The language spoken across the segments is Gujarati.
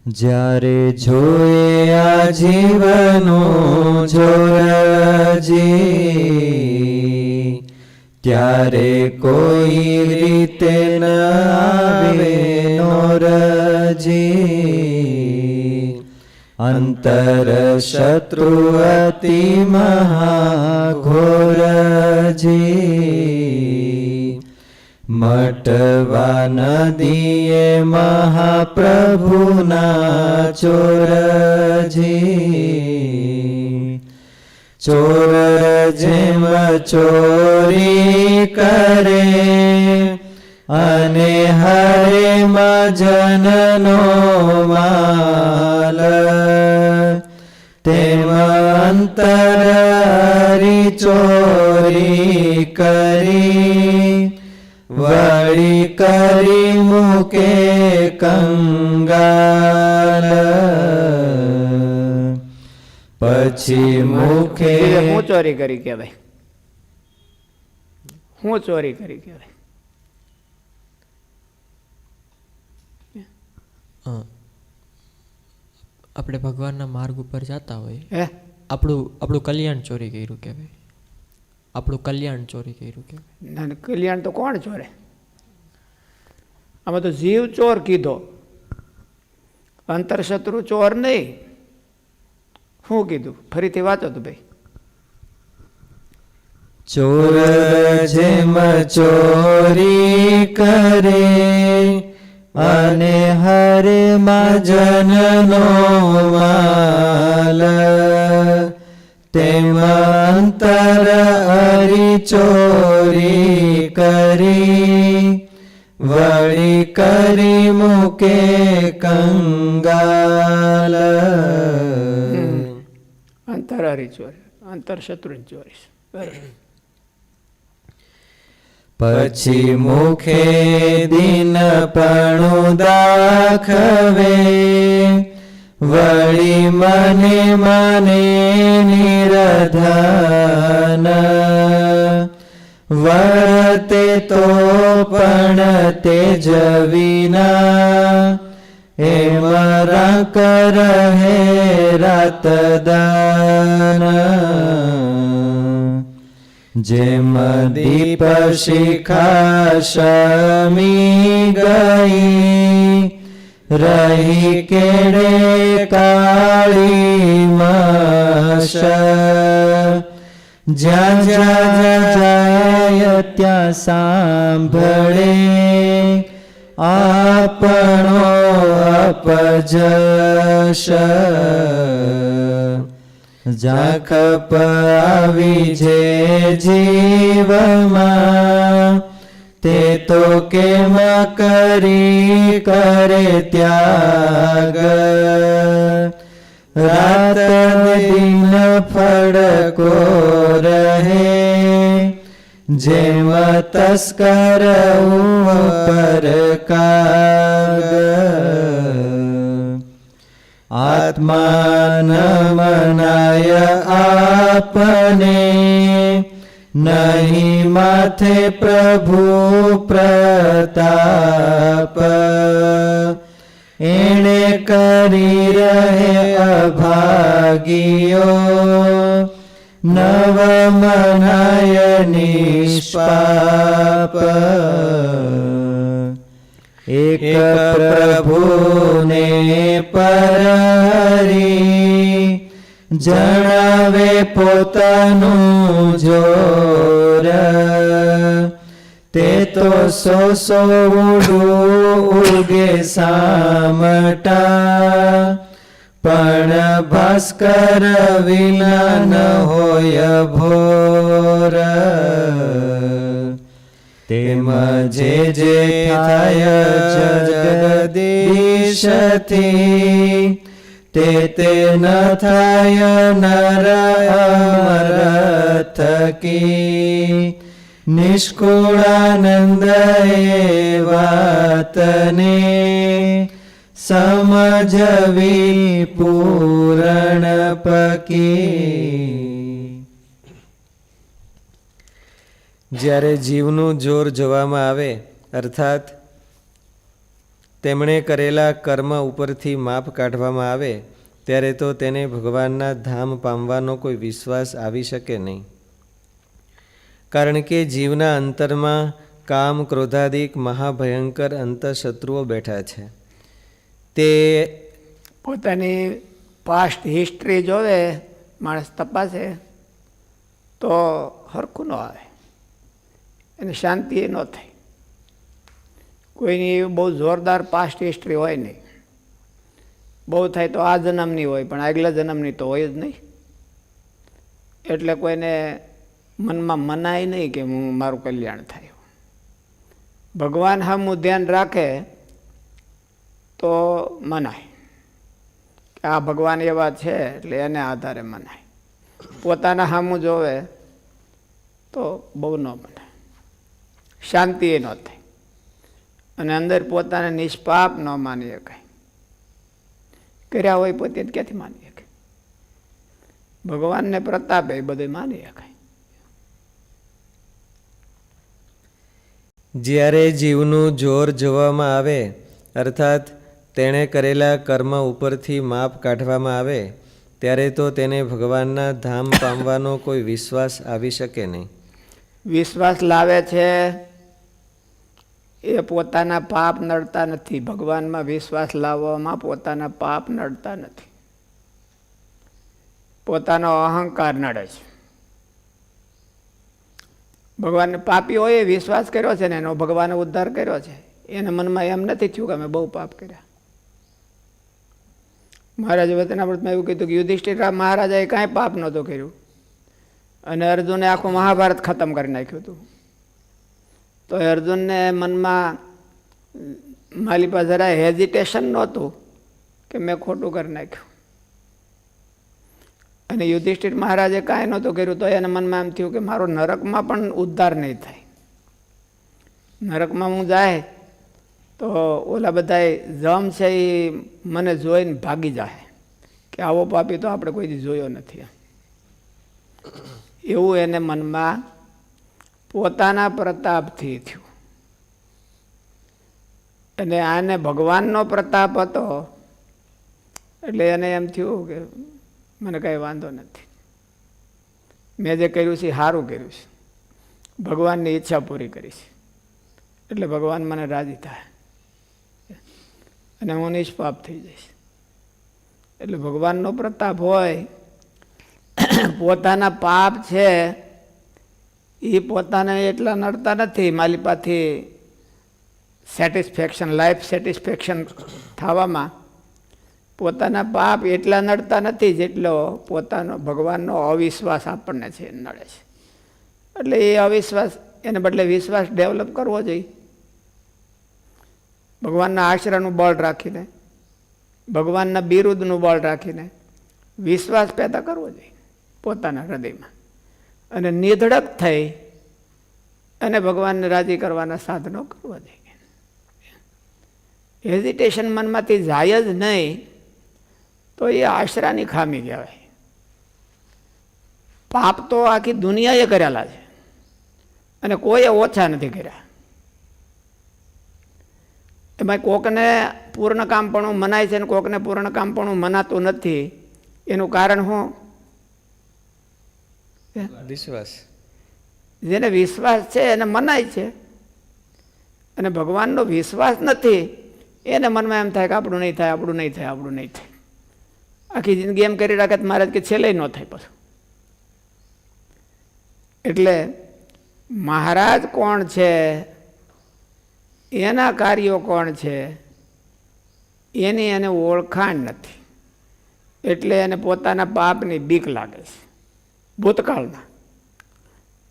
જ્યારે જોયે આ જીવનું જોરજી, ત્યારે કોઈ રીતે ન આવે નોરજી. અંતર શત્રુ અતિ મહાઘોરજી, મટવા નદીએ મહાપ્રભુના ચોરજી. ચોર જેમ ચોરી કરે અને હરે જનનો માલ, તેમ અંતર હરી ચોરી કરી વળી કરી મૂકે કંગાલ. પછી મુખે હું ચોરી કરી કહેવાય, હું ચોરી કરી કહેવાય. આપણે ભગવાનના માર્ગ ઉપર જતા હોય, આપણું કલ્યાણ ચોરી કર્યું કહેવાય. આપણું કલ્યાણ ચોરી કર્યું કહેવાય. ના, કલ્યાણ તો કોણ ચોરે? આમાં તો જીવ ચોર કીધો, અંતરશત્રુ ચોર નહીં. શું કીધું? ફરીથી વાંચો તો ભાઈ. ચોર જેમ ચોરી કરે અને હરે જનનો માલ, તેમ અંતર હરી ચોરી કરી વળી કરી મૂકે કંગાલ. અંતર હરી ચોરી, અંતર શત્રુ ચોરી. પછી મુખે દીનપણું દાખવે વળી મને નિરધન, વર્તે તો પણ તેજ વિના એમ રાંક રહે રાત દાન. જેમ દીપ શિખા શમી ગઈ રહી કેડે કાળી માશ, જ્યાં જ્યાં જાય ત્યાં સાંભળે આપણો અપજશ. ઝાંખપ આવી જે જીવમાં તે તો કેમ કરી કરે ત્યાગ, રાત દિન ફડકો રહે જેમ તસ્કર ઉપર કાગ. આત્માન મનાય આપને નહીં માથે પ્રભુ પ્રતાપ, એણે કરી રહે અભાગીઓ નવ મનાય નિષ્પાપ. એક પ્રભુને પરહરી જણાવે પોતાનું જોર, તે તો સો ઉગે સામટા પણ ભાસ્કર વિના ન હોય ભોર. તેમ જે થાય જગદીશથી તે ન થાય નર અમર થકી. નિષ્કુળાનંદ એ વાતને સમજવી પૂરણ પકી. જ્યારે જીવનું જોર જોવામાં આવે, અર્થાત તેમણે કરેલા કર્મ ઉપરથી માપ કાઢવામાં આવે ત્યારે તો તેને ભગવાનના ધામ પામવાનો કોઈ વિશ્વાસ આવી શકે નહીં. કારણ કે જીવના અંતરમાં કામ ક્રોધાદિક મહાભયંકર અંતઃશત્રુઓ બેઠા છે. તે પોતાની પાસ્ટ હિસ્ટ્રી જોવે, માણસ તપાસે તો હરખું ન આવે, એને શાંતિ ન થાય. કોઈની બહુ જોરદાર પાસ્ટ હિસ્ટ્રી હોય નહીં, બહુ થાય તો આ જન્મની હોય, પણ આગલા જન્મની તો હોય જ નહીં. એટલે કોઈને મનમાં મનાય નહીં કે હું મારું કલ્યાણ થાય. ભગવાન સામું ધ્યાન રાખે તો મનાય કે આ ભગવાન એવા છે, એટલે એને આધારે મનાય. પોતાના સામું જોવે તો બહુ ન મનાય, શાંતિ એ ન થાય, અને અંદર પોતાને નિષ્પાપ ન માની શકાય. કર્યા હોય પોતે ક્યાંથી માની શકે? ભગવાનને પ્રતાપે એ બધું માની શકાય. જ્યારે જીવનું જોર જોવામાં આવે, અર્થાત તેણે કરેલા કર્મ ઉપરથી માપ કાઢવામાં આવે ત્યારે તો તેને ભગવાનના ધામ પામવાનો કોઈ વિશ્વાસ આવી શકે નહીં. વિશ્વાસ લાવે છે એ પોતાના પાપ નડતા નથી. ભગવાનમાં વિશ્વાસ લાવવામાં પોતાના પાપ નડતા નથી, પોતાનો અહંકાર નડે છે. ભગવાનને પાપી હોય વિશ્વાસ કર્યો છે ને એનો ભગવાને ઉદ્ધાર કર્યો છે, એને મનમાં એમ નથી થયું કે અમે બહુ પાપ કર્યા. મહારાજ વચનામૃતમાં એવું કીધું કે યુધિષ્ઠિર મહારાજાએ કાંઈ પાપ નહોતું કર્યું, અને અર્જુને આખું મહાભારત ખતમ કરી નાખ્યું હતું. તો અર્જુનને મનમાં મારી પાસે જરા હેઝિટેશન નહોતું કે મેં ખોટું કરી નાખ્યું. અને યુધિષ્ઠિર મહારાજે કાંઈ નહોતું કર્યું તો એના મનમાં એમ થયું કે મારો નરકમાં પણ ઉદ્ધાર નહીં થાય. નરકમાં હું જાય તો ઓલા બધા જમ છે એ મને જોઈને ભાગી જાય કે આવો પાપી તો આપણે કોઈ દી જોયો નથી. એવું એને મનમાં પોતાના પ્રતાપથી થયું. અને આને ભગવાનનો પ્રતાપ હતો એટલે એને એમ થયું કે મને કાંઈ વાંધો નથી, મેં જે કર્યું છે સારું કર્યું છે, ભગવાનની ઈચ્છા પૂરી કરી છે, એટલે ભગવાન મને રાજી થાય અને હું નિષ્પાપ થઈ જઈશ. એટલે ભગવાનનો પ્રતાપ હોય. પોતાના પાપ છે એ પોતાને એટલા નડતા નથી. માલિપાથી સેટિસ્ફેક્શન, લાઈફ સેટિસ્ફેક્શન થવામાં પોતાના પાપ એટલા નડતા નથી જેટલો પોતાનો ભગવાનનો અવિશ્વાસ આપણને છે નડે છે. એટલે એ અવિશ્વાસ, એને બદલે વિશ્વાસ ડેવલપ કરવો જોઈએ. ભગવાનના આશરાનું બળ રાખીને, ભગવાનના બિરુદનું બળ રાખીને વિશ્વાસ પેદા કરવો જોઈએ પોતાના હૃદયમાં, અને નિધડક થઈ અને ભગવાનને રાજી કરવાના સાધનો કરવા જોઈએ. હેઝિટેશન મનમાંથી જાય જ નહીં તો એ આશરાની ખામી કહેવાય. પાપ તો આખી દુનિયાએ કરેલા છે અને કોઈએ ઓછા નથી કર્યા. એમાં કોકને પૂર્ણ કામપણું મનાય છે અને કોકને પૂર્ણ કામપણું મનાતું નથી. એનું કારણ શું? વિશ્વાસ. જેને વિશ્વાસ છે એને મનાય છે, અને ભગવાનનો વિશ્વાસ નથી એને મનમાં એમ થાય કે આપણું નહીં થાય, આપણું નહીં થાય, આપણું નહીં થાય. આખી જિંદગી એમ કરી રાખે મહારાજ કે છેલ્લે ન થાય પાછું. એટલે મહારાજ કોણ છે, એના કાર્યો કોણ છે, એની એને ઓળખાણ નથી. એટલે એને પોતાના પાપની બીક લાગે છે. ભૂતકાળના,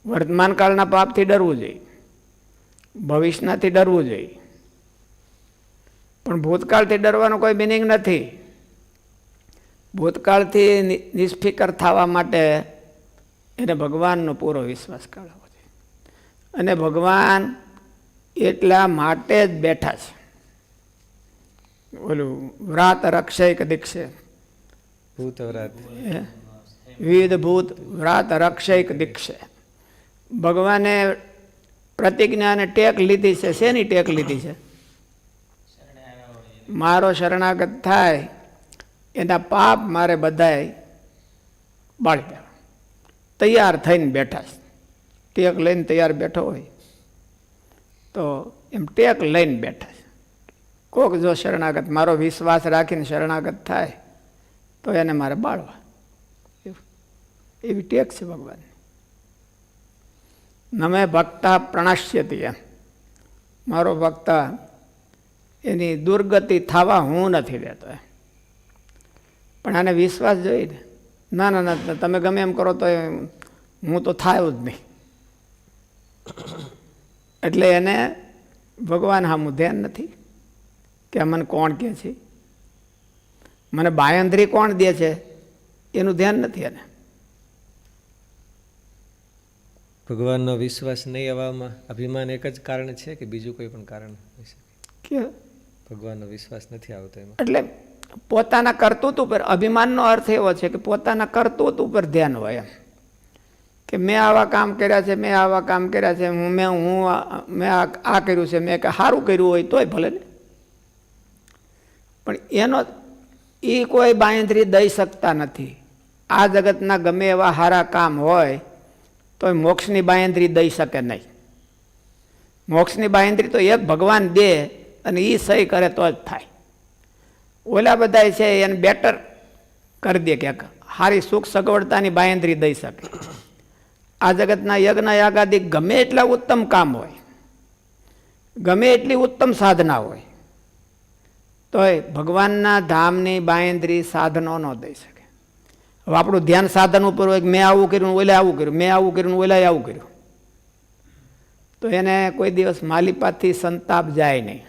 વર્તમાન કાળના પાપથી ડરવું જોઈએ, ભવિષ્યનાથી ડરવું જોઈએ, પણ ભૂતકાળથી ડરવાનો કોઈ મિનિંગ નથી. ભૂતકાળથી નિષ્ફિકર થવા માટે એને ભગવાનનો પૂરો વિશ્વાસ કરાવવો જોઈએ. અને ભગવાન એટલા માટે જ બેઠા છે. ઓલું વ્રાત રક્ષૈક દીક્ષે, ભૂતવ્રાત, વિવિધ ભૂત વ્રાત રક્ષૈક દીક્ષે. ભગવાને પ્રતિજ્ઞાને ટેક લીધી છે. શેની ટેક લીધી છે? મારો શરણાગત થાય એના પાપ મારે બધાય બાળી દેવા. તૈયાર થઈને બેઠા છે. ટેક લઈને તૈયાર બેઠો હોય તો એમ ટેક લઈને બેઠા છે. કોક જો શરણાગત મારો વિશ્વાસ રાખીને શરણાગત થાય તો એને મારે બાળવા. એવી ટેક છે ભગવાન. નમે ભક્તા પ્રણશ્યતી, એમ મારો ભક્ત એની દુર્ગતિ થવા હું નથી દેતો. પણ આને વિશ્વાસ જોઈને ના ના ના તમે ગમે એમ કરો તો હું તો થાય જ નહીં. એટલે એને ભગવાન સામું ધ્યાન નથી કે મને કોણ કહે છે, મને બાંયંધરી કોણ દે છે, એનું ધ્યાન નથી એને. ભગવાનનો વિશ્વાસ નહીં આવવામાં અભિમાન એક જ કારણ છે કે બીજું કોઈ પણ કારણ હોઈ શકે? કે ભગવાનનો વિશ્વાસ નથી આવતો એમાં એટલે પોતાના કરતૂત ઉપર અભિમાનનો અર્થ એવો છે કે પોતાના કરતૂત ઉપર ધ્યાન હોય એમ કે મેં આવા કામ કર્યા છે, મેં આવા કામ કર્યા છે, મેં આ કર્યું છે, મેં સારું કર્યું હોય તોય ભલે ને. પણ એનો એ કોઈ બાંયધરી દઈ શકતા નથી. આ જગતના ગમે એવા સારા કામ હોય તો મોક્ષની બાંયધરી દઈ શકે નહીં. મોક્ષની બાંયધરી તો એક ભગવાન દે અને એ સહી કરે તો જ થાય. ઓલા બધા છે એને બેટર કરી દે ક્યાંક સારી સુખ સગવડતાની બાંયધરી દઈ શકે. આ જગતના યજ્ઞ યાગાદિક ગમે એટલા ઉત્તમ કામ હોય, ગમે એટલી ઉત્તમ સાધના હોય તોય ભગવાનના ધામની બાંયધરી સાધનો ન દઈ શકે. હવે આપણું ધ્યાન સાધન ઉપર હોય કે મેં આવું કર્યું, ઓલા આવું કર્યું, મેં આવું કર્યું, ઓલા આવું કર્યું, તો એને કોઈ દિવસ માલિપાતથી સંતાપ જાય નહીં.